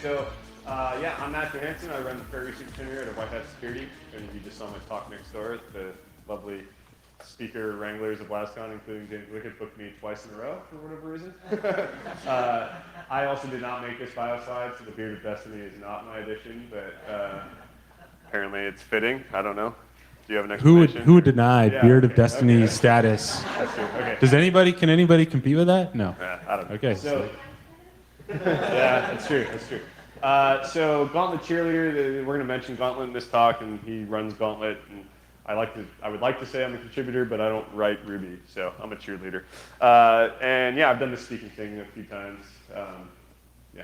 So, I'm Matt Johansen. I run the Credit Research Center here at White Hat Security. And you just saw my talk next door. The lovely speaker wranglers of LASCON, including James Wickett, booked me twice in a row for whatever reason. I also did not make this bio slide, so the Beard of Destiny is not my addition, but apparently it's fitting. I don't know. Do you have an explanation? Who would deny Beard of Destiny status? That's true. Okay. Can anybody compete with that? No. I don't know. Okay. So, yeah, that's true. That's true. So Gauntlet cheerleader, we're going to mention Gauntlet in this talk, and he runs Gauntlet. And I would like to say I'm a contributor, but I don't write Ruby, so I'm a cheerleader. And yeah, I've done the speaking thing a few times. Yeah,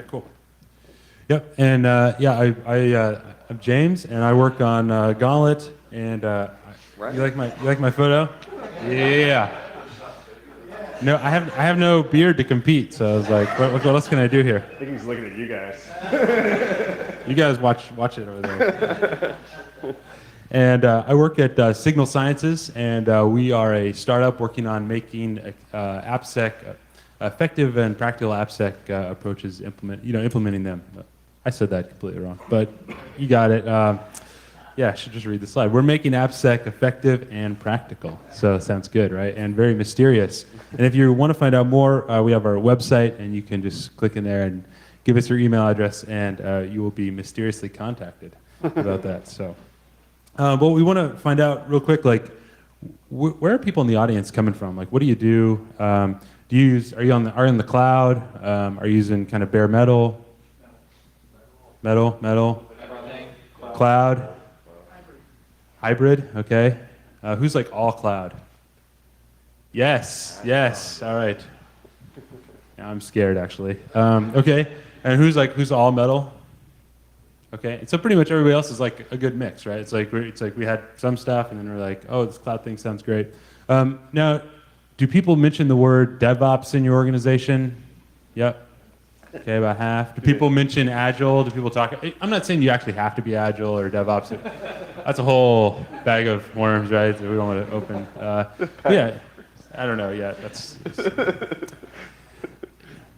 cool. Yep, and I'm James, and I work on Gauntlet. And Right. you like my photo? Yeah. No, I have no beard to compete, so I was like, what else can I do here? I think he's looking at you guys. You guys watch it over there. And I work at Signal Sciences, and we are a startup working on making AppSec effective and practical AppSec approaches. Implementing them. I said that completely wrong, but you got it. I should just read the slide. We're making AppSec effective and practical. So it sounds good, right? And very mysterious. And if you want to find out more, we have our website, and you can just click in there and give us your email address, and you will be mysteriously contacted about that. So, but we want to find out real quick, like, where are people in the audience coming from? Like, what do you do? Are you on the cloud? Are you using kind of bare metal? Metal? Everything. Cloud? Hybrid? Okay. Who's like all cloud? Yes. All right. Yeah, I'm scared actually. Okay. And who's all metal? Okay. And so pretty much everybody else is like a good mix, right? It's like we had some stuff, and then we're like, oh, this cloud thing sounds great. Now, do people mention the word DevOps in your organization? Yep. Okay, about half. Do people mention Agile? Do people talk? I'm not saying you actually have to be Agile or DevOps. That's a whole bag of worms, right? That we don't want to open. Yeah, I don't know yet.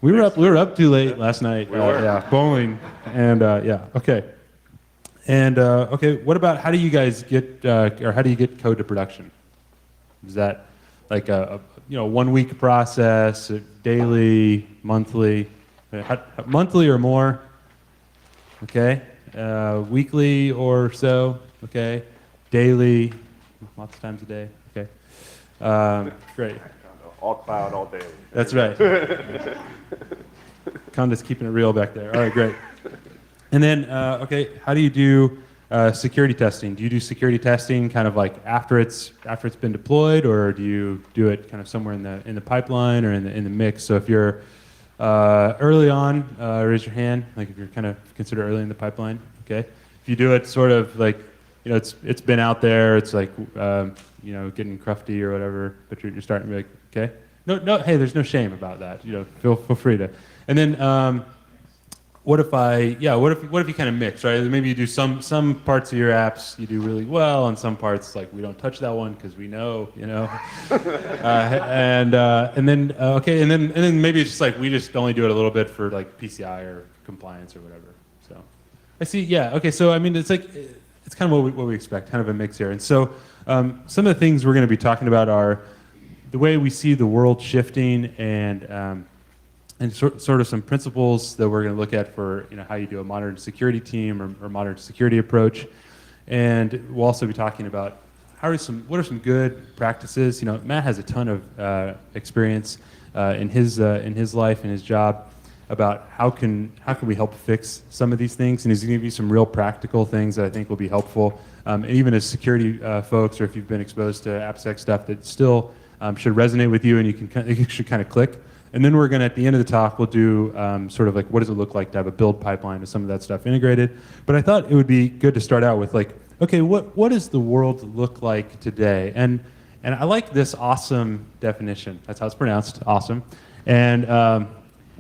We were up too late last night. Bowling, and okay. And okay, what about how do you guys get code to production? Is that like a 1 week process, daily, monthly? Monthly or more, okay. Weekly or so, okay. Daily, lots of times a day, okay. Great. All cloud, all daily. That's right. Conda's keeping it real back there. All right, great. And then, okay, how do you do security testing? Do you do security testing kind of like after it's been deployed, or do you do it kind of somewhere in the pipeline or in the mix? So if you're early on, raise your hand, like if you're kind of considered early in the pipeline, okay? If you do it sort of like, it's been out there, it's like, getting crufty or whatever, but you're starting to be like, okay? No, hey, there's no shame about that, feel free to. And then, what if you kind of mix, right? Maybe you do some parts of your apps you do really well, and some parts like we don't touch that one because we know, and then maybe it's just like we just only do it a little bit for like PCI or compliance or whatever. So I see. Yeah. Okay. So I mean, it's kind of what we expect, kind of a mix here. And so some of the things we're going to be talking about are the way we see the world shifting, and sort of some principles that we're going to look at for how you do a modern security team or modern security approach. And we'll also be talking about what are some good practices. Matt has a ton of experience in his life and his job about how can we help fix some of these things, and he's going to give you some real practical things that I think will be helpful. And even as security folks, or if you've been exposed to AppSec stuff that still should resonate with you, and you should kind of click. And then we're going to, at the end of the talk, we'll do sort of like what does it look like to have a build pipeline with some of that stuff integrated. But I thought it would be good to start out with like, okay, what does the world look like today? And I like this awesome definition. That's how it's pronounced, awesome. And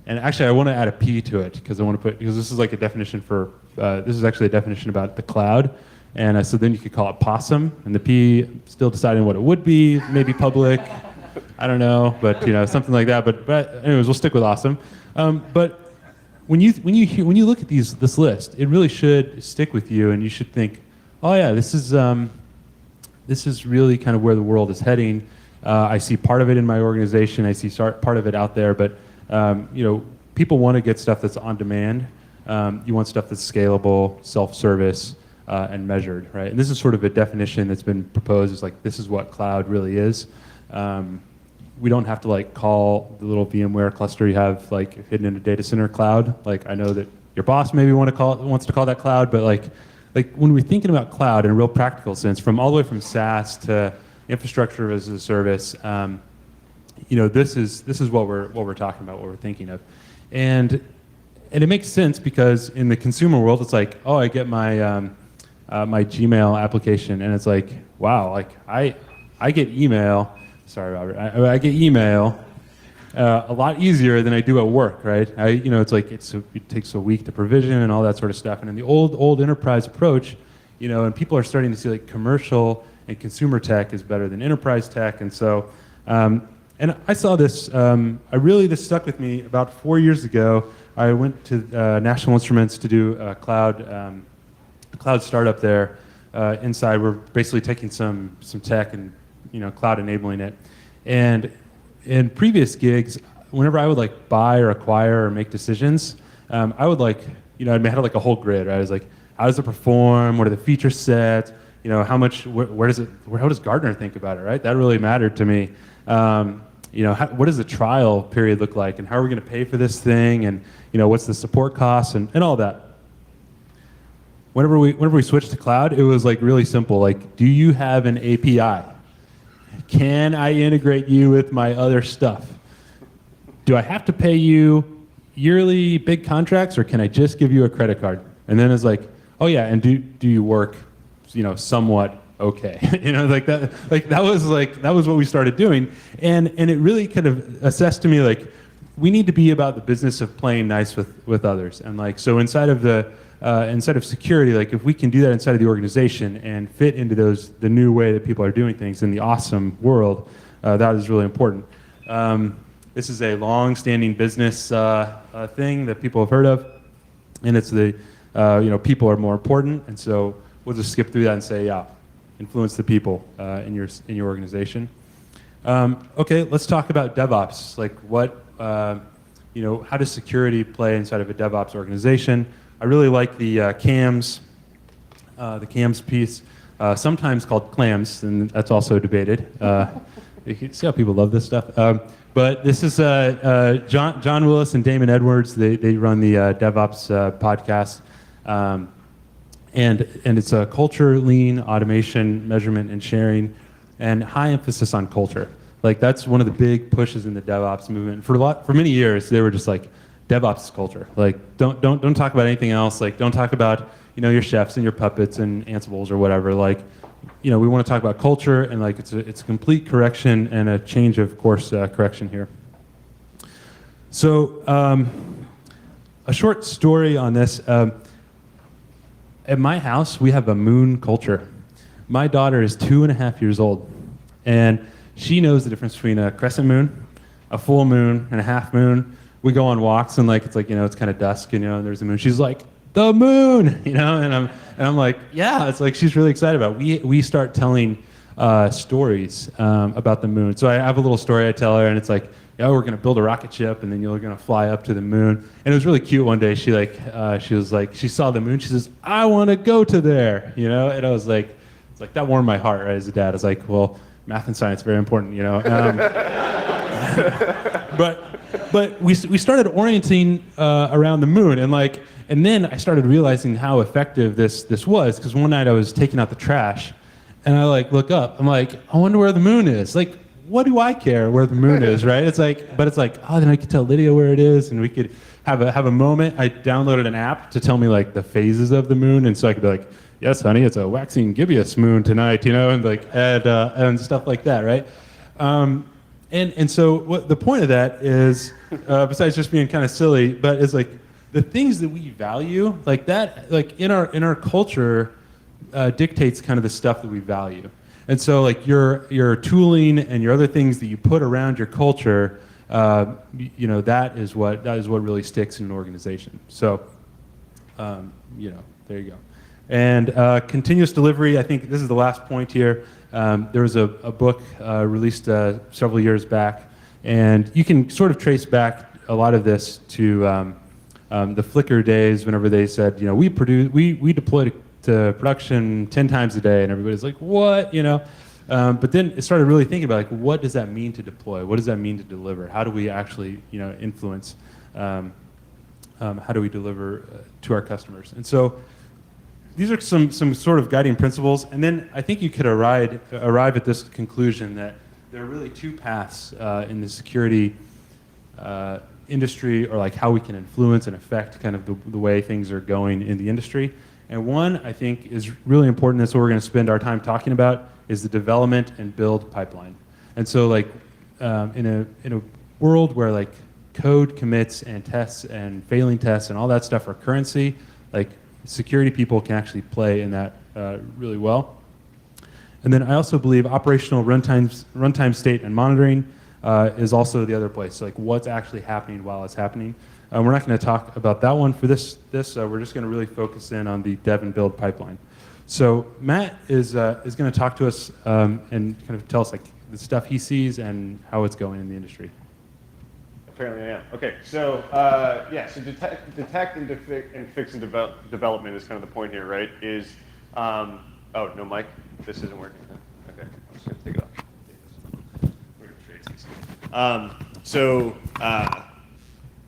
actually, I want to add a P to it because this is like a definition for this is actually a definition about the cloud. And so then you could call it possum, and the P still deciding what it would be, maybe public. I don't know, but something like that. But anyways, we'll stick with awesome. But when you look at this list, it really should stick with you, and you should think, oh yeah, this is really kind of where the world is heading. I see part of it in my organization. I see part of it out there, but people want to get stuff that's on demand. You want stuff that's scalable, self-service, and measured, right? And this is sort of a definition that's been proposed. Is like, this is what cloud really is. We don't have to like call the little VMware cluster you have like hidden in a data center cloud. Like, I know that your boss maybe wants to call that cloud, but like when we're thinking about cloud in a real practical sense, from all the way from SaaS to infrastructure as a service, this is what we're talking about, what we're thinking of, and it makes sense because in the consumer world, it's like, oh, I get my my Gmail application, and it's like, wow, like I get email. Sorry, Robert. I get email a lot easier than I do at work, right? It's like it takes a week to provision and all that sort of stuff. And in the old enterprise approach, and people are starting to see like commercial and consumer tech is better than enterprise tech. And so, and I saw this. This stuck with me about 4 years ago. I went to National Instruments to do a cloud startup there. Inside, we're basically taking some tech and cloud enabling it. And in previous gigs, whenever I would like buy or acquire or make decisions, I would like, I had like a whole grid, right? I was like, how does it perform? What are the feature sets? How much, how does Gartner think about it, right? That really mattered to me. What does the trial period look like? And how are we going to pay for this thing? And, what's the support costs and all that? Whenever we switched to cloud, it was like really simple. Like, do you have an API? Can I integrate you with my other stuff? Do I have to pay you yearly big contracts, or can I just give you a credit card? And then it's like, oh yeah, and do you work, somewhat okay? That was what we started doing, and it really kind of assessed to me like, we need to be about the business of playing nice with others, and like, so inside of security, like if we can do that inside of the organization and fit into the new way that people are doing things in the awesome world, that is really important. This is a long-standing business thing that people have heard of, and it's people are more important, and so we'll just skip through that and say, yeah, influence the people in your organization. Okay, let's talk about DevOps. Like how does security play inside of a DevOps organization? I really like the CAMS piece, sometimes called clams, and that's also debated. You can see how people love this stuff. But this is John Willis and Damon Edwards. They run the DevOps podcast, and it's a culture, lean, automation, measurement, and sharing, and high emphasis on culture. Like, that's one of the big pushes in the DevOps movement. For many years, they were just like, DevOps is culture. Like, don't talk about anything else. Like, don't talk about your chefs and your puppets and Ansibles or whatever. Like, we want to talk about culture, and like it's a complete correction and a change of course correction here. So a short story on this. At my house, we have a moon culture. My daughter is 2.5 years old, and she knows the difference between a crescent moon, a full moon, and a half moon. We go on walks, and like it's kind of dusk, and there's the moon. She's like, the moon, and I'm like, yeah. It's like she's really excited about it. We start telling stories about the moon. So I have a little story I tell her, and it's like, we're gonna build a rocket ship, and then you're gonna fly up to the moon. And it was really cute. One day, she was like, she saw the moon. She says, I want to go to there, And I was like, it's like that warmed my heart, right? As a dad, I was like, well, math and science very important, But we started orienting around the moon, and then I started realizing how effective this was, because one night I was taking out the trash, and I look up. I'm like, I wonder where the moon is. Like, what do I care where the moon is, right? But it's like, oh, then I could tell Lydia where it is, and we could have a moment. I downloaded an app to tell me the phases of the moon, and so I could be like, yes, honey, it's a waxing gibbous moon tonight, and stuff like that, right? And so what the point of that is, besides just being kind of silly, but it's like the things that we value, like that, in our culture, dictates kind of the stuff that we value. And so your tooling and your other things that you put around your culture that is what really sticks in an organization. So, there you go. And continuous delivery, I think this is the last point here. There was a book released several years back, and you can sort of trace back a lot of this to the Flickr days, whenever they said, we deploy to production 10 times a day, and everybody's like, what, But then it started really thinking about, what does that mean to deploy? What does that mean to deliver? How do we actually, influence? How do we deliver to our customers? And so these are some sort of guiding principles. And then I think you could arrive at this conclusion that there are really two paths in the security industry, or how we can influence and affect kind of the way things are going in the industry. And one, I think, is really important. That's what we're going to spend our time talking about, is the development and build pipeline. And so in a world where code commits and tests and failing tests and all that stuff are currency, security people can actually play in that really well. And then I also believe operational runtime state and monitoring is also the other place. So what's actually happening while it's happening. We're not going to talk about that one for this. We're just going to really focus in on the dev and build pipeline. So Matt is going to talk to us and kind of tell us the stuff he sees and how it's going in the industry. Apparently I am. Okay, so so detect and fix and development is kind of the point here, right? Is oh no, Mike, this isn't working. Huh? Okay, I'm just gonna take it off.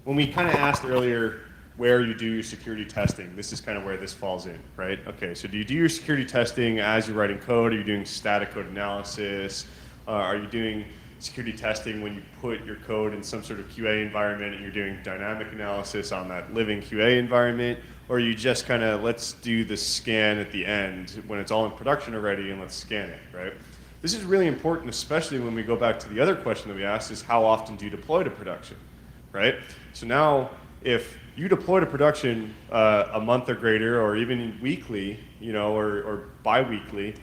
When we kind of asked earlier where you do your security testing, this is kind of where this falls in, right? Okay, so do you do your security testing as you're writing code? Are you doing static code analysis? Are you doing security testing when you put your code in some sort of QA environment and you're doing dynamic analysis on that living QA environment? Or are you just kind of, let's do the scan at the end when it's all in production already and let's scan it, right? This is really important, especially when we go back to the other question that we asked, is how often do you deploy to production, right? So now, if you deploy to production a month or greater, or even weekly, or bi-weekly,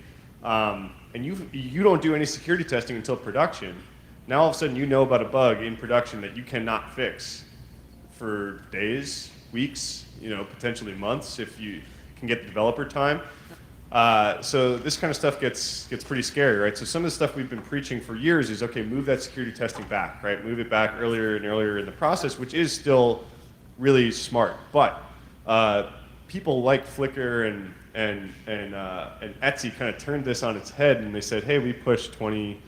and you don't do any security testing until production, now all of a sudden you know about a bug in production that you cannot fix for days, weeks, potentially months if you can get the developer time. So this kind of stuff gets pretty scary, right? So some of the stuff we've been preaching for years is, okay, move that security testing back, right? Move it back earlier and earlier in the process, which is still really smart. But people like Flickr and Etsy kind of turned this on its head, and they said, hey, we push 10,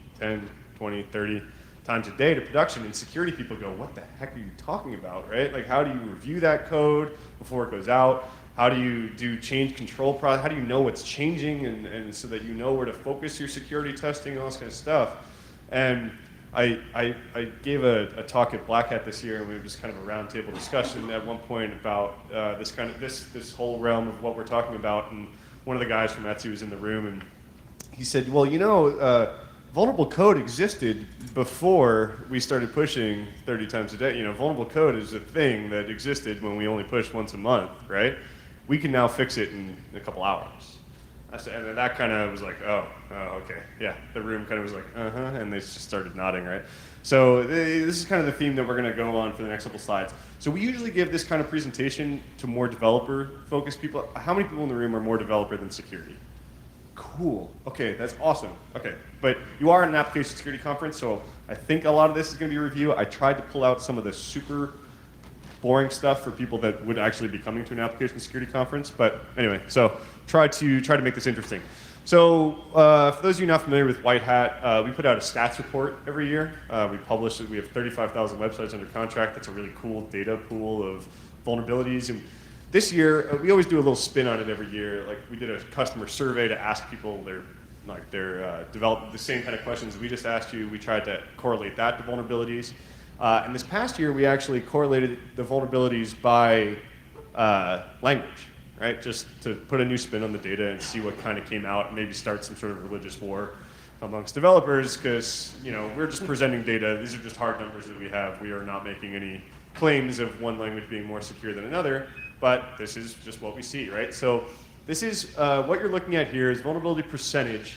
20, 30 times a day to production, and security people go, what the heck are you talking about, right? How do you review that code before it goes out? How do you do change control process? How do you know what's changing, and so that you know where to focus your security testing and all this kind of stuff? And I gave a talk at Black Hat this year, and we were just kind of a roundtable discussion at one point about this whole realm of what we're talking about. And one of the guys from Etsy was in the room, and he said, well, vulnerable code existed before we started pushing 30 times a day. Vulnerable code is a thing that existed when we only pushed once a month, right? We can now fix it in a couple hours. And then that kind of was like, oh, okay. Yeah, the room kind of was like, and they just started nodding, right? So this is kind of the theme that we're going to go on for the next couple slides. So we usually give this kind of presentation to more developer-focused people. How many people in the room are more developer than security? Cool. Okay, that's awesome. Okay, but you are at an application security conference, so I think a lot of this is going to be a review. I tried to pull out some of the super boring stuff for people that would actually be coming to an application security conference. But anyway, so try to make this interesting. So for those of you not familiar with White Hat, we put out a stats report every year. We publish it. We have 35,000 websites under contract. That's a really cool data pool of vulnerabilities. And this year, we always do a little spin on it every year. We did a customer survey to ask people their develop the same kind of questions we just asked you. We tried to correlate that to vulnerabilities. And this past year, we actually correlated the vulnerabilities by language, right? Just to put a new spin on the data and see what kind of came out, and maybe start some sort of religious war amongst developers, because we're just presenting data. These are just hard numbers that we have. We are not making any claims of one language being more secure than another, but this is just what we see, right? So this is what you're looking at here is vulnerability percentage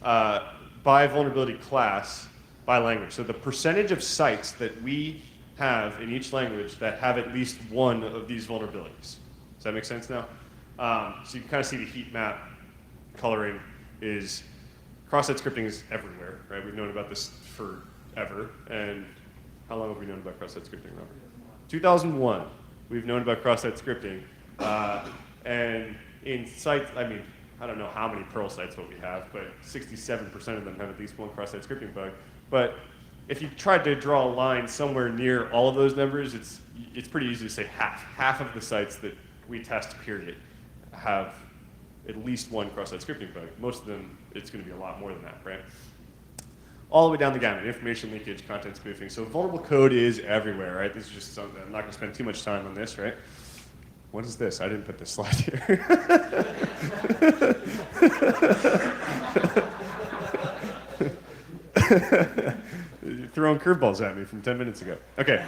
by vulnerability class by language. So the percentage of sites that we have in each language that have at least one of these vulnerabilities. Does that make sense now? So you can kind of see the heat map coloring is, cross-site scripting is everywhere, right? We've known about this forever. And how long have we known about cross-site scripting, Robert? 2001. We've known about cross-site scripting. And in sites, I mean, I don't know how many Perl sites what we have, but 67% of them have at least one cross-site scripting bug. But if you tried to draw a line somewhere near all of those numbers, it's pretty easy to say half. Half of the sites that we test, period, have at least one cross-site scripting bug. Most of them, it's going to be a lot more than that, right? All the way down the gamut, information leakage, content spoofing. So vulnerable code is everywhere, right? This is just something, I'm not going to spend too much time on this, right? What is this? I didn't put this slide here. You're throwing curveballs at me from 10 minutes ago. Okay,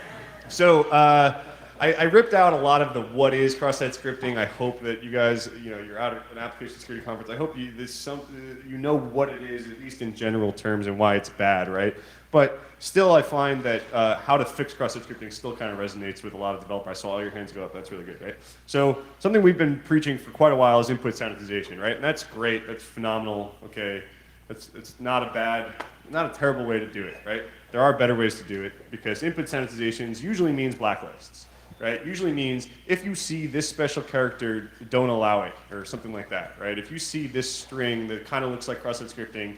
so I ripped out a lot of the what is cross-site scripting. I hope that you guys, you're out at an application security conference. I hope you know what it is, at least in general terms, and why it's bad, right? But still, I find that how to fix cross-site scripting still kind of resonates with a lot of developers. I saw all your hands go up. That's really good, right? So something we've been preaching for quite a while is input sanitization, right? And that's great. That's phenomenal. Okay, it's not a terrible way to do it, right? There are better ways to do it because input sanitizations usually means blacklists, right? Usually means if you see this special character, don't allow it, or something like that, right? If you see this string that kind of looks like cross-site scripting,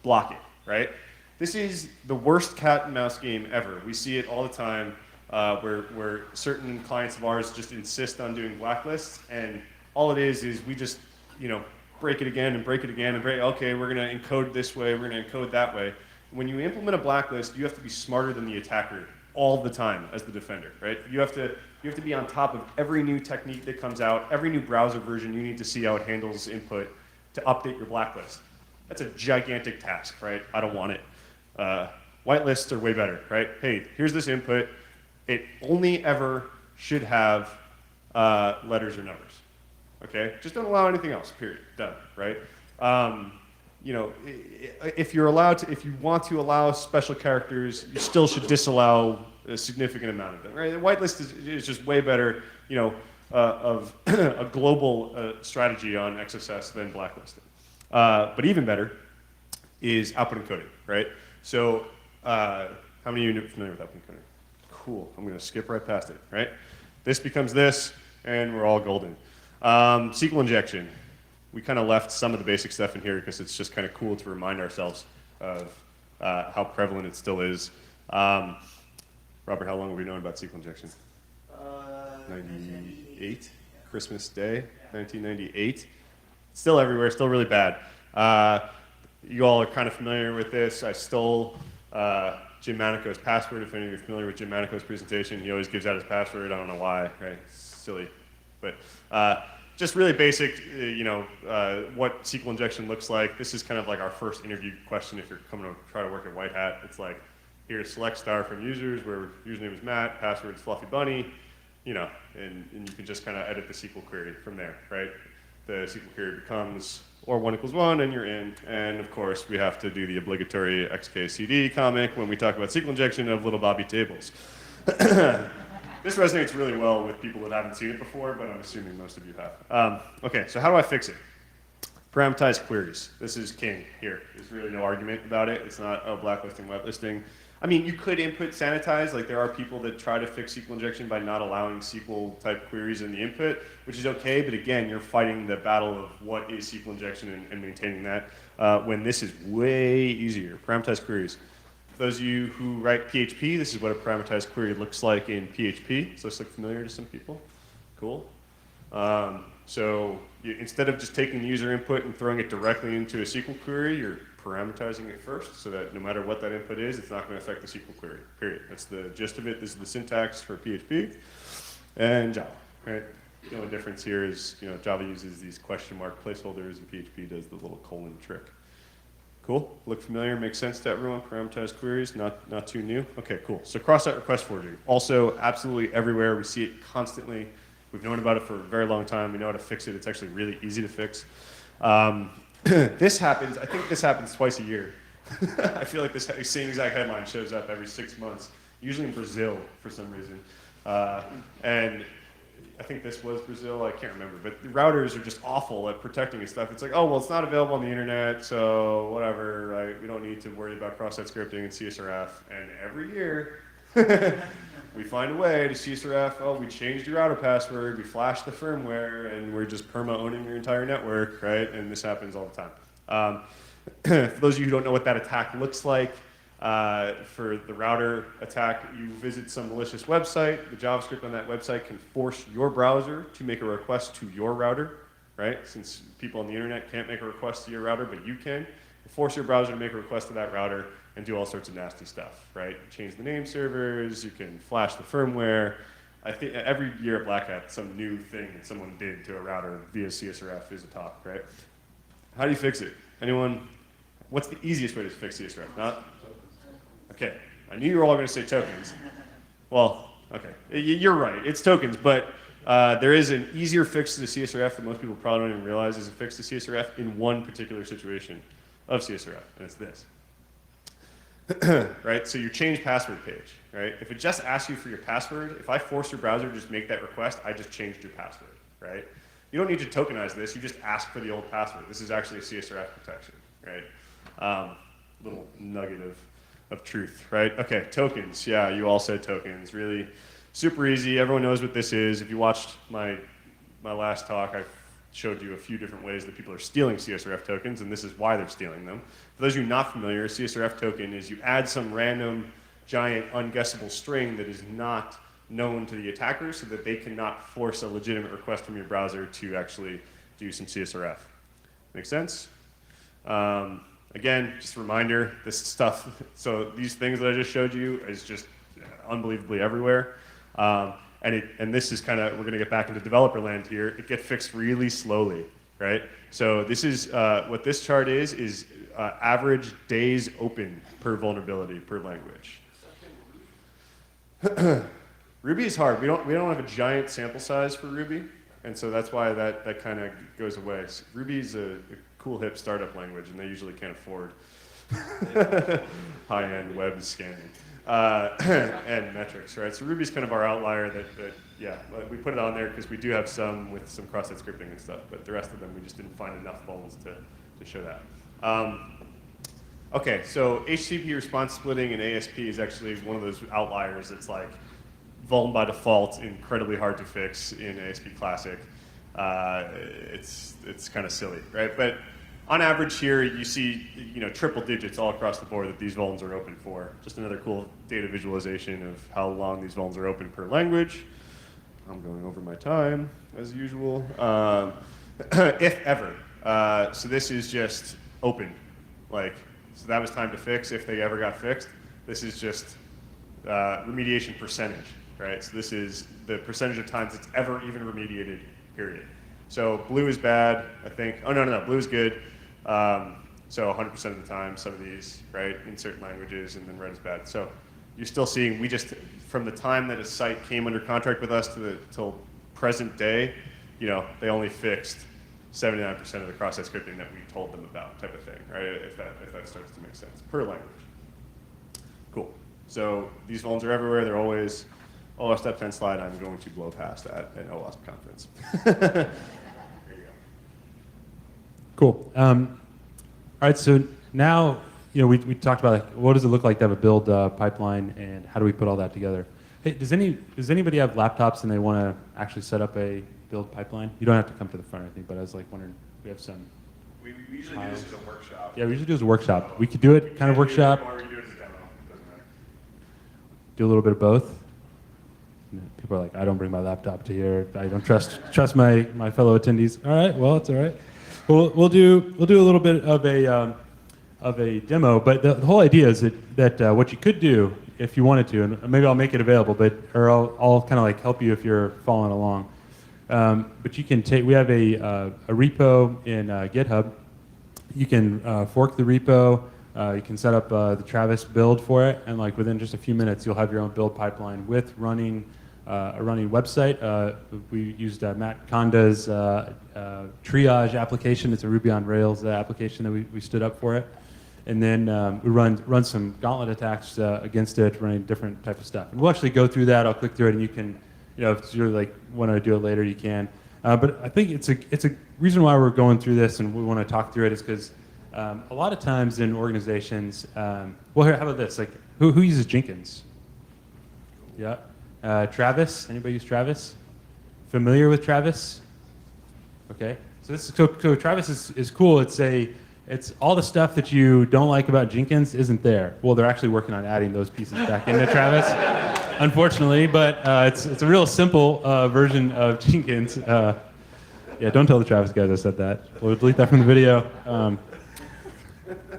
block it, right? This is the worst cat and mouse game ever. We see it all the time where certain clients of ours just insist on doing blacklists, and all it is we just, break it again and break it again and break, okay, we're gonna encode this way, we're gonna encode that way. When you implement a blacklist, you have to be smarter than the attacker all the time as the defender, right? You have to be on top of every new technique that comes out, every new browser version. You need to see how it handles input to update your blacklist. That's a gigantic task, right? I don't want it. Whitelists are way better, right? Hey, here's this input. It only ever should have letters or numbers, okay? Just don't allow anything else, period, done, right? If you want to allow special characters, you still should disallow a significant amount of them, right? The whitelist is just way better, of a global strategy on XSS than blacklisting. But even better is output encoding, right? So how many of you are familiar with output encoding? Cool, I'm gonna skip right past it, right? This becomes this, and we're all golden. SQL injection. We kind of left some of the basic stuff in here because it's just kind of cool to remind ourselves of how prevalent it still is. Robert, how long have we known about SQL injection? 98, Christmas Day, 1998. Still everywhere, still really bad. You all are kind of familiar with this. I stole Jim Manico's password. If any of you are familiar with Jim Manico's presentation, he always gives out his password. I don't know why, right? It's silly. But just really basic, what SQL injection looks like. This is kind of like our first interview question if you're coming to try to work at White Hat. It's like, here's select star from users, where username is Matt, password is Fluffy Bunny, and you can just kind of edit the SQL query from there, right? The SQL query becomes or 1 = 1, and you're in. And of course, we have to do the obligatory XKCD comic when we talk about SQL injection of little Bobby tables. This resonates really well with people that haven't seen it before, but I'm assuming most of you have. Okay, so how do I fix it? Parameterized queries. This is king here. There's really no argument about it. It's not, blacklisting, whitelisting. I mean, you could input sanitize. Like, there are people that try to fix SQL injection by not allowing SQL-type queries in the input, which is okay, but again, you're fighting the battle of what is SQL injection and maintaining that, when this is way easier. Parameterized queries. For those of you who write PHP, this is what a parameterized query looks like in PHP. So this looks familiar to some people. Cool. Instead of just taking the user input and throwing it directly into a SQL query, you're parameterizing it first so that no matter what that input is, it's not going to affect the SQL query, period. That's the gist of it. This is the syntax for PHP and Java, right? The only difference here is, Java uses these question mark placeholders and PHP does the little colon trick. Cool, look familiar, makes sense to everyone. Parameterized queries, not too new. Okay, cool. So cross-site request forwarding, also absolutely everywhere. We see it constantly. We've known about it for a very long time. We know how to fix it. It's actually really easy to fix. This happens, I think this happens twice a year. I feel like this same exact headline shows up every 6 months, usually in Brazil for some reason. And I think this was Brazil, I can't remember, but the routers are just awful at protecting and stuff. It's like, oh, well, it's not available on the internet, so whatever, right? We don't need to worry about cross-site scripting and CSRF. And every year, we find a way to CSRF, oh, we changed your router password, we flashed the firmware, and we're just perma-owning your entire network, right? And this happens all the time. For those of you who don't know what that attack looks like, for the router attack, you visit some malicious website. The JavaScript on that website can force your browser to make a request to your router, right? Since people on the internet can't make a request to your router, but you can. Force your browser to make a request to that router and do all sorts of nasty stuff, right? Change the name servers, you can flash the firmware. I think every year at Black Hat, some new thing that someone did to a router via CSRF is a talk, right? How do you fix it? Anyone? What's the easiest way to fix CSRF? Not? Okay, I knew you were all going to say tokens. Well, okay, you're right, it's tokens, but there is an easier fix to the CSRF that most people probably don't even realize is a fix to CSRF in one particular situation of CSRF, and it's this. Right, so your change password page, right? If it just asks you for your password, if I force your browser to just make that request, I just changed your password, right? You don't need to tokenize this, you just ask for the old password. This is actually a CSRF protection, right? Little nugget of truth, right? Okay, tokens, yeah, you all said tokens. Really super easy, everyone knows what this is. If you watched my last talk, I showed you a few different ways that people are stealing CSRF tokens, and this is why they're stealing them. For those of you not familiar, a CSRF token is you add some random, giant, unguessable string that is not known to the attacker so that they cannot force a legitimate request from your browser to actually do some CSRF. Make sense? Again, just a reminder, this stuff, so these things that I just showed you is just unbelievably everywhere. And this is kind of, we're going to get back into developer land here. It gets fixed really slowly, right? So this is, what this chart is average days open per vulnerability, per language. Ruby is hard. We don't have a giant sample size for Ruby, and so that's why that kind of goes away. So Ruby's a cool hip startup language, and they usually can't afford high-end web scanning. And metrics, right? So Ruby's kind of our outlier that yeah, we put it on there because we do have some with some cross-site scripting and stuff, but the rest of them we just didn't find enough vulns to show that. Okay, so HTTP response splitting in ASP is actually one of those outliers that's like vuln by default, incredibly hard to fix in ASP Classic. It's kind of silly, right? But on average here, you see triple digits all across the board that these vulns are open for. Just another cool data visualization of how long these vulns are open per language. I'm going over my time, as usual. If ever. So this is just open. So that was time to fix if they ever got fixed. This is just remediation percentage, right? So this is the percentage of times it's ever even remediated, period. So blue is bad, I think. Oh, no, blue is good. So 100% of the time, some of these, right, in certain languages, and then red is bad. So you're still seeing, from the time that a site came under contract with us till present day, they only fixed 79% of the cross-site scripting that we told them about, type of thing, right? If that starts to make sense, per language. Cool. So these vulns are everywhere. They're always, our step 10 slide, I'm going to blow past at an OWASP conference. There you go. Cool. All right, so now we talked about what does it look like to have a build pipeline, and how do we put all that together? Hey, does anybody have laptops and they want to actually set up a build pipeline? You don't have to come to the front or anything, but I was wondering, we have some. We usually do this as a workshop. Yeah, we usually do it as a workshop. We could do it kind of workshop. Or we do it as a demo. Doesn't matter. Do a little bit of both. People are like, I don't bring my laptop to here. I don't trust my fellow attendees. All right, well, it's all right. We'll do a little bit of a demo, but the whole idea is that what you could do if you wanted to, and maybe I'll make it available, or I'll kind of help you if you're following along. But you can we have a repo in GitHub. You can fork the repo. You can set up the Travis build for it, and within just a few minutes, you'll have your own build pipeline with a running website. We used Matt Konda's triage application. It's a Ruby on Rails application that we stood up for it. and then we run some gauntlet attacks against it, running different type of stuff. And we'll actually go through that. I'll click through it, and you can, if you like want to do it later, you can. But I think it's a reason why we're going through this, and we want to talk through it, is because a lot of times in organizations, well, here, how about this? Like, who uses Jenkins? Yeah, Travis. Anybody use Travis? Familiar with Travis? Okay, so Travis is cool. It's all the stuff that you don't like about Jenkins isn't there. Well, they're actually working on adding those pieces back into Travis, unfortunately. But it's a real simple version of Jenkins. Yeah, don't tell the Travis guys I said that. We'll delete that from the video.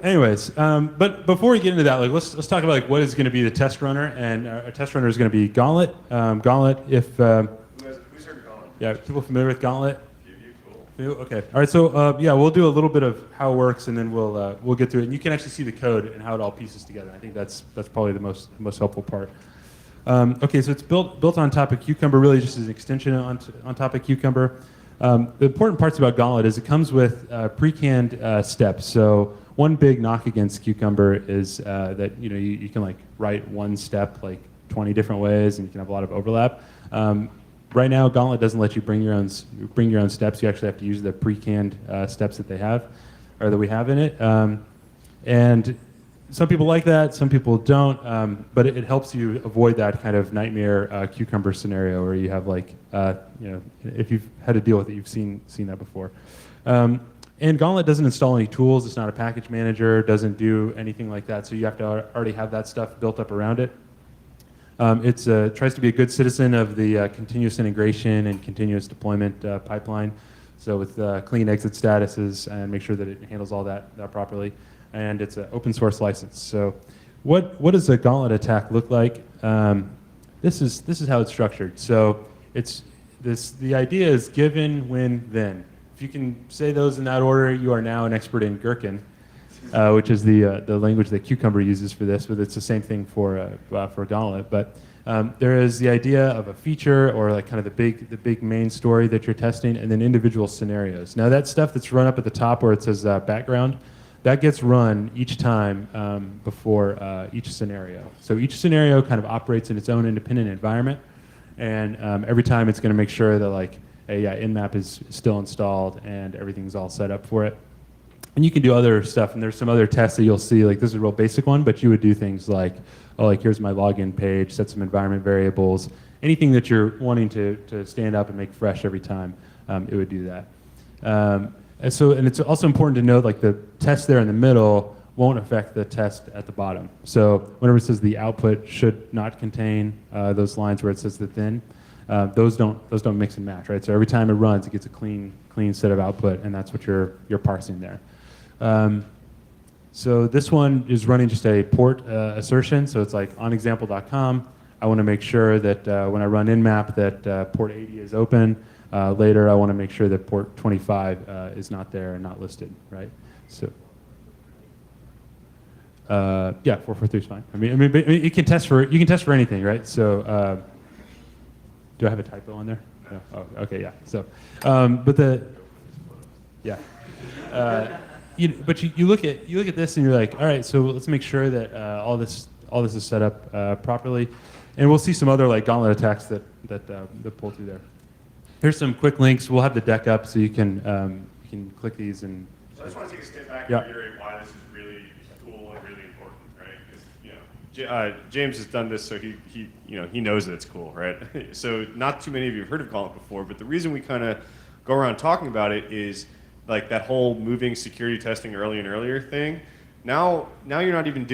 Anyways, but before we get into that, like let's talk about like what is going to be the test runner, and our test runner is going to be Gauntlet. Gauntlet, if who's heard of Gauntlet? yeah, people familiar with Gauntlet. Cool. Okay. All right. So yeah, we'll do a little bit of how it works, and then we'll get through it. And you can actually see the code and how it all pieces together. I think that's probably the most helpful part. Okay. So it's built on top of Cucumber, really just as an extension on top of Cucumber. The important parts about Gauntlet is it comes with pre-canned steps. So one big knock against Cucumber is that you can like write one step like 20 different ways, and you can have a lot of overlap. Right now, Gauntlet doesn't let you bring your own steps. You actually have to use the pre-canned steps that they have, or that we have in it. And some people like that, some people don't. But it helps you avoid that kind of nightmare Cucumber scenario where you have like, if you've had to deal with it, you've seen that before. And Gauntlet doesn't install any tools. It's not a package manager. Doesn't do anything like that. So you have to already have that stuff built up around it. It tries to be a good citizen of the continuous integration and continuous deployment pipeline. So with clean exit statuses, and make sure that it handles all that properly. And it's an open source license. So what does a Gauntlet attack look like? This is how it's structured. So the idea is given, when, then. If you can say those in that order, you are now an expert in Gherkin. Which is the language that Cucumber uses for this, but it's the same thing for Gauntlet. But there is the idea of a feature, or like kind of the big main story that you're testing, and then individual scenarios. Now that stuff that's run up at the top where it says background, that gets run each time before each scenario. So each scenario kind of operates in its own independent environment, and every time it's going to make sure that like nmap is still installed and everything's all set up for it. And you can do other stuff, and there's some other tests that you'll see, like this is a real basic one, but you would do things like, here's my login page, set some environment variables, anything that you're wanting to stand up and make fresh every time, it would do that. And it's also important to note, like the test there in the middle won't affect the test at the bottom. So whenever it says the output should not contain those lines where it says the then, those don't mix and match, right? So every time it runs, it gets a clean set of output, and that's what you're parsing there. So this one is running just a port assertion. So it's like on example.com. I want to make sure that when I run nmap that port 80 is open. Later, I want to make sure that port 25 is not there and not listed, right? So yeah, 443 is fine. I mean, you can test for anything, right? So do I have a typo on there? No. Oh, okay, yeah. So, but you look at this and you're like, all right, so let's make sure that all this is set up properly, and we'll see some other like Gauntlet attacks that pull through there. Here's some quick links. We'll have the deck up so you can click these and. So I just want to take a step back and reiterate why this is really cool and really important, right? Because James has done this, so he knows that it's cool, right? So not too many of you have heard of Gauntlet before, but the reason we kind of go around talking about it is like that whole moving security testing early and earlier thing. Now you're not even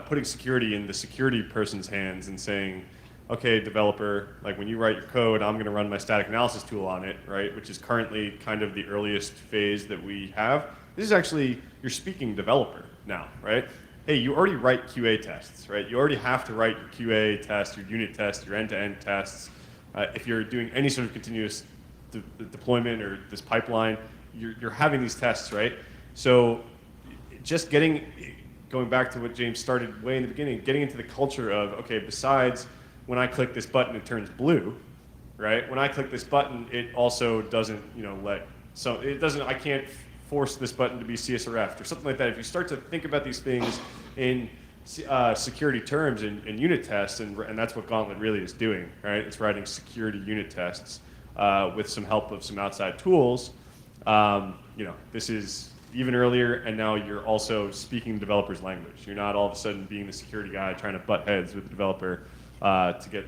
putting security in the security person's hands and saying, okay, developer, like when you write your code, I'm going to run my static analysis tool on it, right? Which is currently kind of the earliest phase that we have. This is actually, you're speaking developer now, right? Hey, you already write QA tests, right? You already have to write your QA tests, your unit tests, your end-to-end tests. If you're doing any sort of continuous deployment or this pipeline, you're having these tests, right? So just going back to what James started way in the beginning, getting into the culture of, okay, besides when I click this button, it turns blue, right? When I click this button, it also doesn't, I can't force this button to be CSRF or something like that. If you start to think about these things in security terms and unit tests, and that's what Gauntlet really is doing, right? It's writing security unit tests with some help of some outside tools. This is even earlier, and now you're also speaking the developer's language. You're not all of a sudden being the security guy trying to butt heads with the developer to get,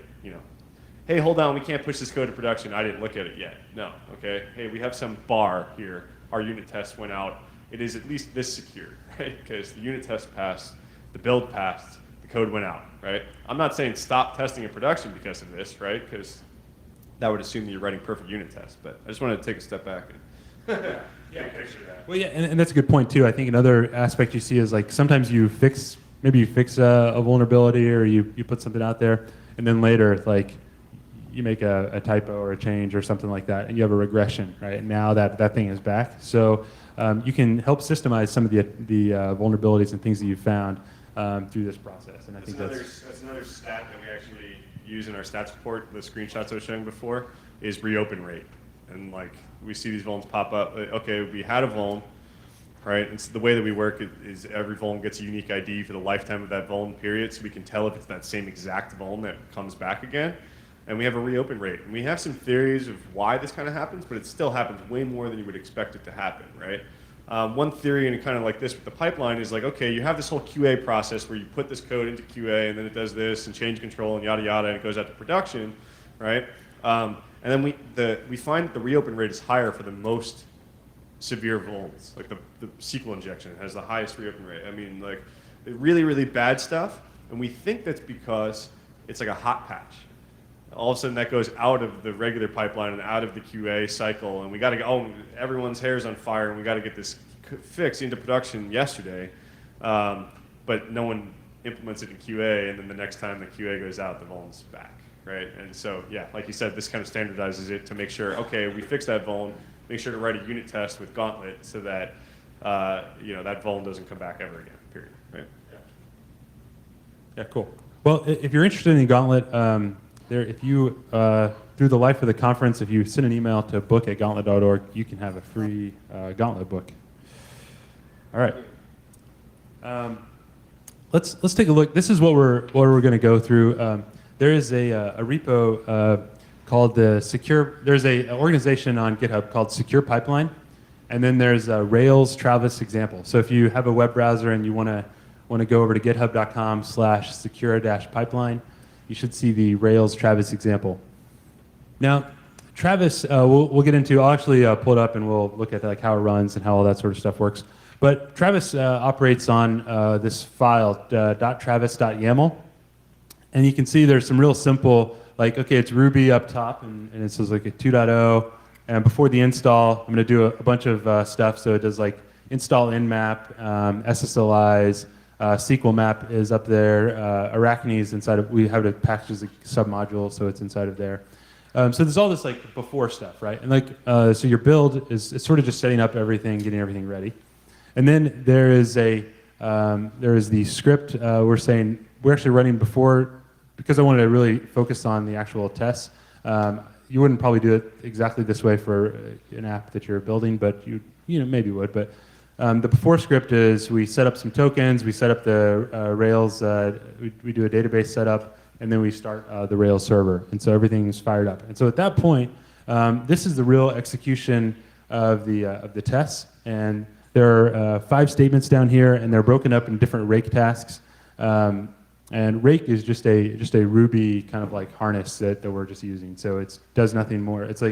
hey, hold on, we can't push this code to production. I didn't look at it yet. No, okay? Hey, we have some bar here. Our unit test went out. It is at least this secure, right? Because the unit test passed, the build passed, the code went out, right? I'm not saying stop testing in production because of this, right? Because that would assume that you're writing perfect unit tests. But I just wanted to take a step back and picture that. Well, yeah, and that's a good point too. I think another aspect you see is like sometimes you fix a vulnerability or you put something out there, and then later like you make a typo or a change or something like that, and you have a regression, right? And now that thing is back. So you can help systemize some of the vulnerabilities and things that you've found through this process. And I think that's another stat that we actually use in our stats report. The screenshots I was showing before is reopen rate. And like we see these vulns pop up. Okay, we had a vuln, right? And so the way that we work is every vuln gets a unique ID for the lifetime of that vuln period, so we can tell if it's that same exact vuln that comes back again. And we have a reopen rate. And we have some theories of why this kind of happens, but it still happens way more than you would expect it to happen, right? One theory, and kind of like this with the pipeline, is like, okay, you have this whole QA process where you put this code into QA, and then it does this, and change control, and yada yada, and it goes out to production, right? And then we find that the reopen rate is higher for the most severe vulns, like the SQL injection has the highest reopen rate. I mean, like really, really bad stuff, and we think that's because it's like a hot patch. All of a sudden that goes out of the regular pipeline and out of the QA cycle, and we got to go, everyone's hair's on fire, and we got to get this fixed into production yesterday, but no one implements it in QA, and then the next time the QA goes out, the vuln's back, right? And so, yeah, like you said, this kind of standardizes it to make sure, okay, we fix that vuln, make sure to write a unit test with Gauntlet so that, that vuln doesn't come back ever again, period, right? Yeah, cool. Well, if you're interested in Gauntlet, if you, through the life of the conference, if you send an email to book@gauntlet.org, you can have a free Gauntlet book. All right. Let's take a look. This is what we're going to go through. There is a repo called the Secure. There's an organization on GitHub called Secure Pipeline, and then there's a Rails Travis example. So if you have a web browser and you want to go over to github.com/secure-pipeline, you should see the Rails Travis example. Now, Travis, we'll get into. I'll actually pull it up and we'll look at like how it runs and how all that sort of stuff works. But Travis operates on this file .travis.yaml, and you can see there's some real simple, like, okay, it's Ruby up top, and it says like a 2.0, and before the install, I'm going to do a bunch of stuff. So it does like install nmap, SSLIs. SQL map is up there. Arachne is inside of. We have it packaged as a submodule, so it's inside of there. So there's all this like before stuff, right? And like so your build is sort of just setting up everything, getting everything ready, and then there is the script. We're saying we're actually running before because I wanted to really focus on the actual tests. You wouldn't probably do it exactly this way for an app that you're building, but you maybe would, but. The before script is we set up some tokens, we set up the Rails, we do a database setup, and then we start the Rails server. And so everything's fired up. And so at that point, this is the real execution of the tests. And there are 5 statements down here, and they're broken up in different rake tasks. And rake is just a Ruby kind of like harness that we're just using. So it does nothing more. It's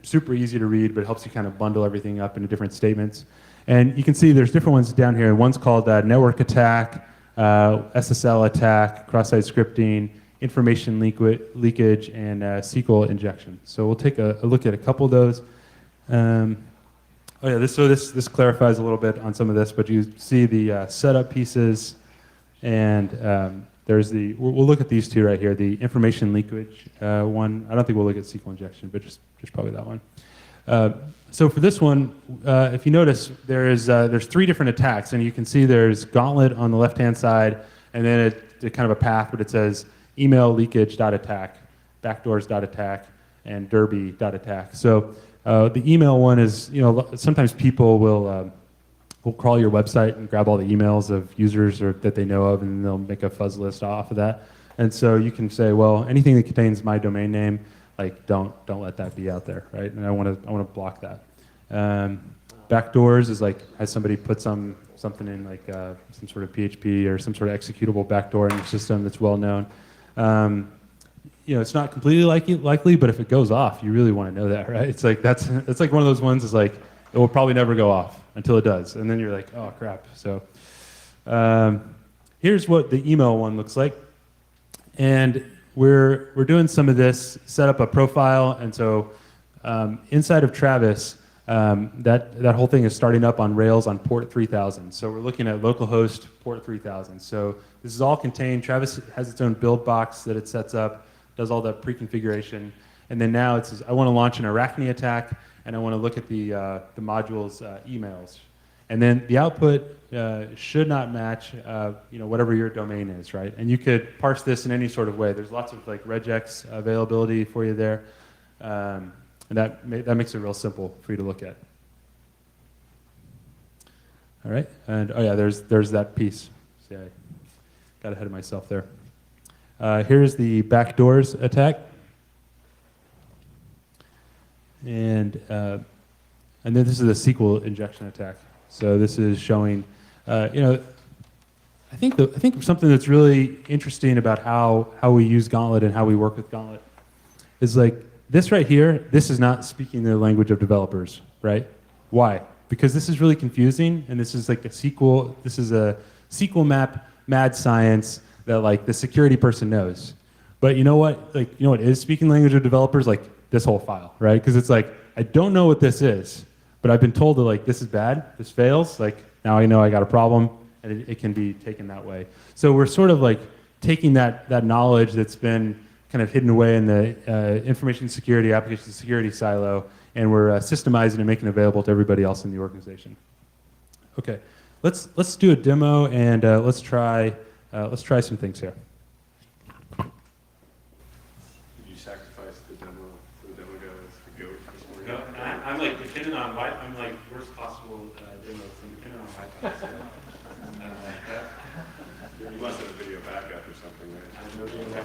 super easy to read, but it helps you kind of bundle everything up into different statements. And you can see there's different ones down here. One's called network attack, SSL attack, cross-site scripting, information leakage, and SQL injection. So we'll take a look at a couple of those. This clarifies a little bit on some of this, but you see the setup pieces, and there's we'll look at these two right here, the information leakage one. I don't think we'll look at SQL injection, but just probably that one. So for this one, if you notice, there's 3 different attacks, and you can see there's Gauntlet on the left-hand side, and then it's kind of a path, but it says email leakage.attack, backdoors.attack, and derby.attack. So The email one is, sometimes people will crawl your website and grab all the emails of users or that they know of, and they'll make a fuzz list off of that. And so you can say, well, anything that contains my domain name, like don't let that be out there, right? And I want to block that. Backdoors is like, has somebody put something in like some sort of PHP or some sort of executable backdoor in your system that's well known. It's not completely likely, but if it goes off, you really want to know that, right? It's like that's like one of those ones is like it will probably never go off until it does, and then you're like, oh crap. So here's what the email one looks like, and we're doing some of this, set up a profile, and so inside of Travis, that whole thing is starting up on Rails on port 3000. So we're looking at localhost port 3000. So this is all contained. Travis has its own build box that it sets up, does all the pre-configuration, and then now it says, I want to launch an Arachne attack, and I want to look at the module's emails. And then the output should not match whatever your domain is, right? And you could parse this in any sort of way. There's lots of like regex availability for you there. And that makes it real simple for you to look at. All right, and oh yeah, there's that piece. See, I got ahead of myself there. Here's the backdoors attack, and then this is a SQL injection attack. So this is showing, I think something that's really interesting about how we use Gauntlet and how we work with Gauntlet is like this right here. This is not speaking the language of developers, right? Why? Because this is really confusing, and this is like a SQL. This is a SQL map, mad science that like the security person knows. But you know what? Like what is speaking language of developers? Like this whole file, right? Because it's like I don't know what this is, but I've been told that like this is bad, this fails. Like now I know I got a problem, and it can be taken that way. So we're sort of like taking that knowledge that's been kind of hidden away in the information security, application security silo, and we're systemizing and making it available to everybody else in the organization. Okay, let's do a demo, and let's try some things here. Did you sacrifice the demo for the demo guys to go this morning? No, I'm like dependent on Wi-Fi. I'm like worst possible demo. I'm dependent on Wi-Fi. So, you must have a video backup or something, right? I have no idea.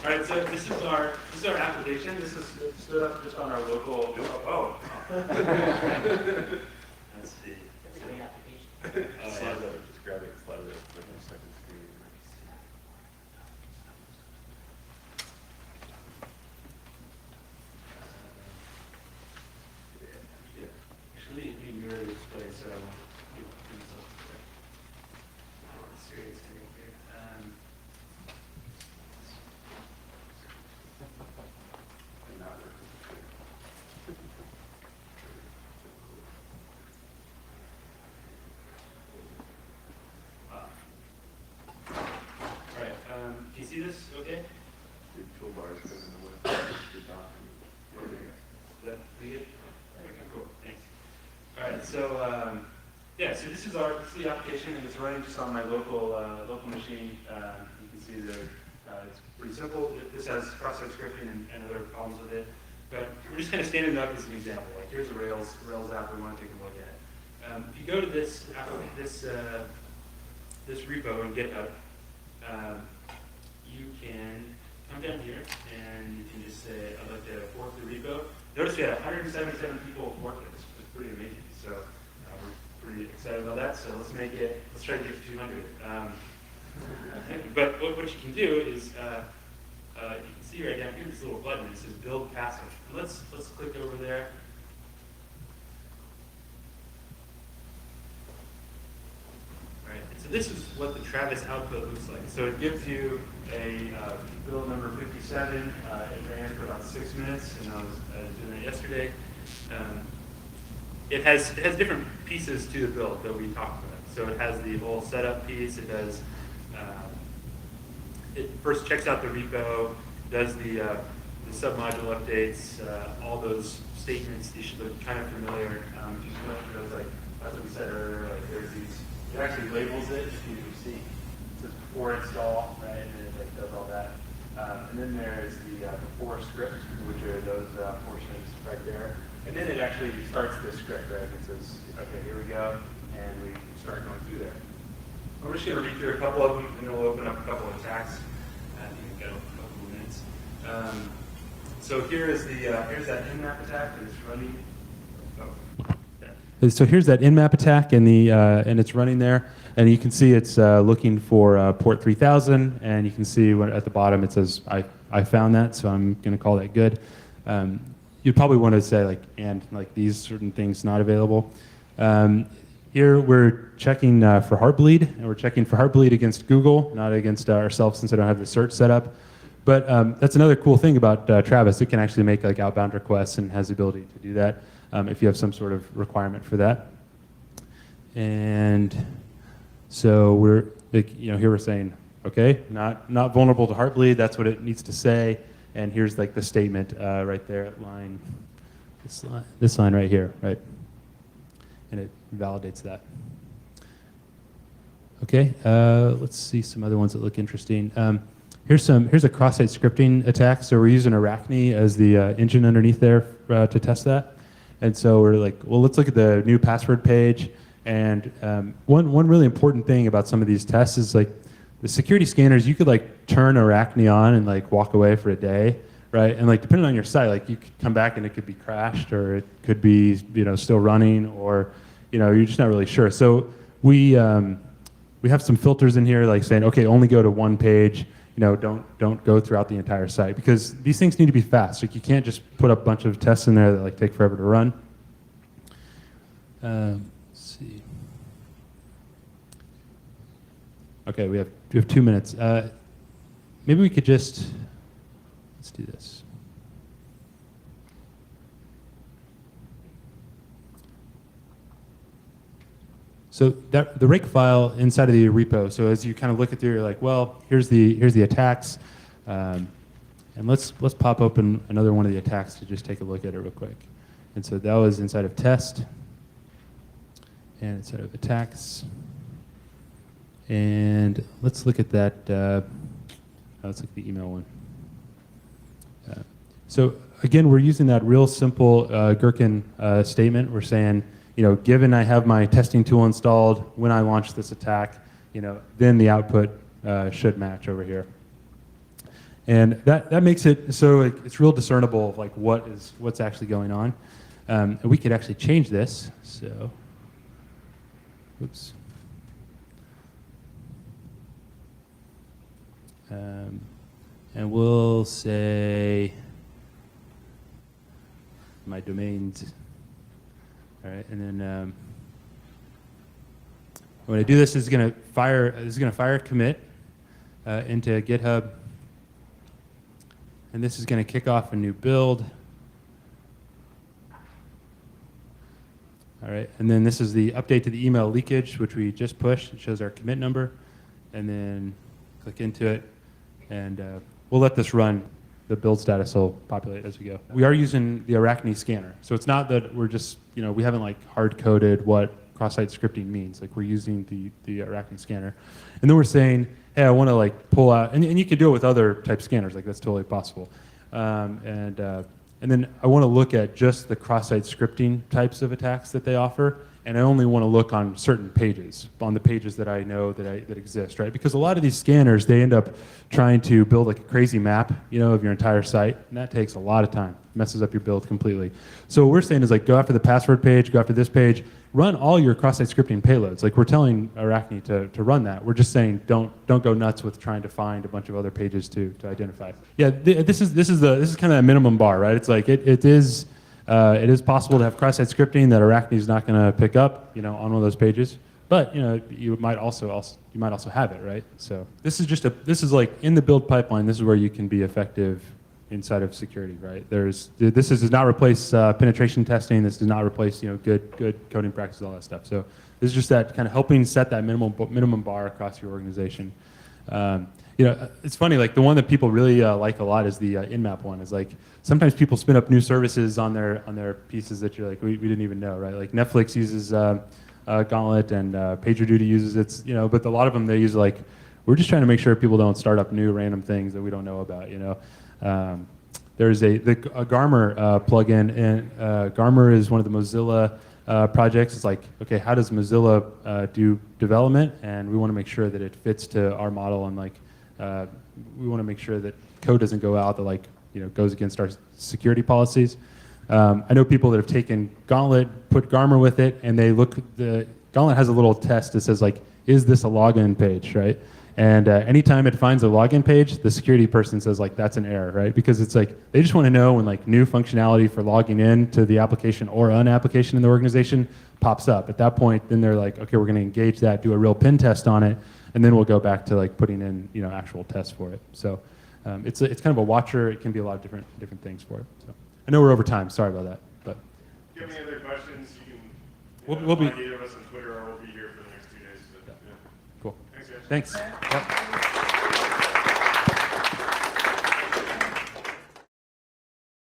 All right, so this is our application. This is stood up just on our local. Oh. Let's see. Slide over, just grab it, slide it over for a second screen. Actually, you can mirror this place, so I won't do myself. Serious thing here. Can you see this okay? Your toolbars go in the way. Your document. Is that pretty good? Okay, cool, thanks. All right, so so this is the application, and it's running just on my local machine. You can see it's pretty simple. This has cross-site scripting and other problems with it, but we're just kind of standing it up as an example. Like here's a Rails app we want to take a look at. If you go to this repo in GitHub, you can come down here and you can just say, I'd like to fork the repo. Notice we had 177 people fork it. It's pretty amazing. So we're pretty excited about that. So let's try to get to 200. But what you can do is, you can see right down here this little button. It says build passive. Let's click over there. Right. So this is what the Travis output looks like. So it gives you a build number 57. It ran for about 6 minutes, and I was doing it yesterday. It has different pieces to the build that we talked about. So it has the whole setup piece. It does. It first checks out the repo, does the submodule updates, all those statements. You should look kind of familiar. If you go through those, like that's what we said earlier. Like there's these. It actually labels it if you see. It says before install, right, and it like does all that. And and then there's the for script, which are those portions right there. And then it actually starts the script, right? It says, okay, here we go, and we start going through there. I'm just going to read through a couple of them, and then we'll open up a couple of attacks, and you can go a couple of minutes. So here's that in-map attack that is running. So here's that in-map attack, and it's running there, and you can see it's looking for port 3000, and you can see at the bottom it says I found that, so I'm going to call that good. You'd probably want to say like these certain things not available. Here we're checking for Heartbleed, and we're checking for Heartbleed against Google, not against ourselves since I don't have the search set up. But that's another cool thing about Travis. It can actually make like outbound requests and has the ability to do that if you have some sort of requirement for that. And so we're here we're saying, okay, not vulnerable to Heartbleed. That's what it needs to say. And here's like the statement right there, this line right here, right? And it validates that. Okay, let's see some other ones that look interesting. Here's a cross-site scripting attack. So we're using Arachne as the engine underneath there to test that. And so we're like, well, let's look at the new password page. And one really important thing about some of these tests is like the security scanners, you could like turn Arachne on and like walk away for a day, right? And like depending on your site, like you could come back and it could be crashed, or it could be still running, or you're just not really sure. So we have some filters in here like saying, okay, only go to one page. Don't go throughout the entire site, because these things need to be fast. Like you can't just put a bunch of tests in there that like take forever to run. Let's see. Okay, we have 2 minutes. Maybe we could let's do this. So the rake file inside of the repo. So as you kind of look at through, you're like, well, here's the attacks, and let's pop open another one of the attacks to just take a look at it real quick. And so that was inside of test, and inside of attacks, and let's look at that. Let's look at the email one. So again, we're using that real simple Gherkin statement. We're saying, given I have my testing tool installed, when I launch this attack, then the output should match over here. And that makes it so it's real discernible of like what's actually going on. And we could actually change this. So, oops. And we'll say my domains. All right, and then when I do this, is going to fire a commit into GitHub, and this is going to kick off a new build. All right, and then this is the update to the email leakage, which we just pushed. It shows our commit number, and then click into it, and we'll let this run. The build status will populate as we go. We are using the Arachne scanner. So it's not that we're just, we haven't like hard-coded what cross-site scripting means. Like we're using the Arachne scanner. And then we're saying, hey, I want to like pull out, and you can do it with other type scanners, like that's totally possible. And then I want to look at just the cross-site scripting types of attacks that they offer. And I only want to look on certain pages, on the pages that I know that exist, right? Because a lot of these scanners, they end up trying to build like a crazy map, of your entire site, and that takes a lot of time, messes up your build completely. So what we're saying is like, go after the password page, go after this page, run all your cross-site scripting payloads. Like we're telling Arachne to run that. We're just saying don't go nuts with trying to find a bunch of other pages to identify. Yeah, this is kind of a minimum bar, right? It's like it is possible to have cross-site scripting that Arachne is not going to pick up, on one of those pages. But you might also have it, right? So this is like in the build pipeline. This is where you can be effective inside of security, right? This does not replace penetration testing. This does not replace good coding practices, all that stuff. So this is just that kind of helping set that minimum bar across your organization. It's funny, like the one that people really like a lot is the in-map one. Is like sometimes people spin up new services on their pieces that you're like, we didn't even know, right? Like Netflix uses Gauntlet, and PagerDuty uses it, but a lot of them they use like we're just trying to make sure people don't start up new random things that we don't know about. There's a Garmer plugin, and Garmer is one of the Mozilla projects. It's like, okay, how does Mozilla do development? And we want to make sure that it fits to our model, and we want to make sure that code doesn't go out that goes against our security policies. I know people that have taken Gauntlet, put Garmer with it, and Gauntlet has a little test that says is this a login page, right? And anytime it finds a login page, the security person says that's an error, right? Because it's they just want to know when new functionality for logging in to the application or an application in the organization pops up. At that point, then they're okay, we're going to engage that, do a real pen test on it, and then we'll go back to putting in actual tests for it. So it's kind of a watcher. It can be a lot of different things for it. So I know we're over time. Sorry about that. But if you have any other questions, you can we'll be find either of us on Twitter, or we'll be here for the next 2 days. But, yeah. Cool. Thanks, guys. Thanks. Yep.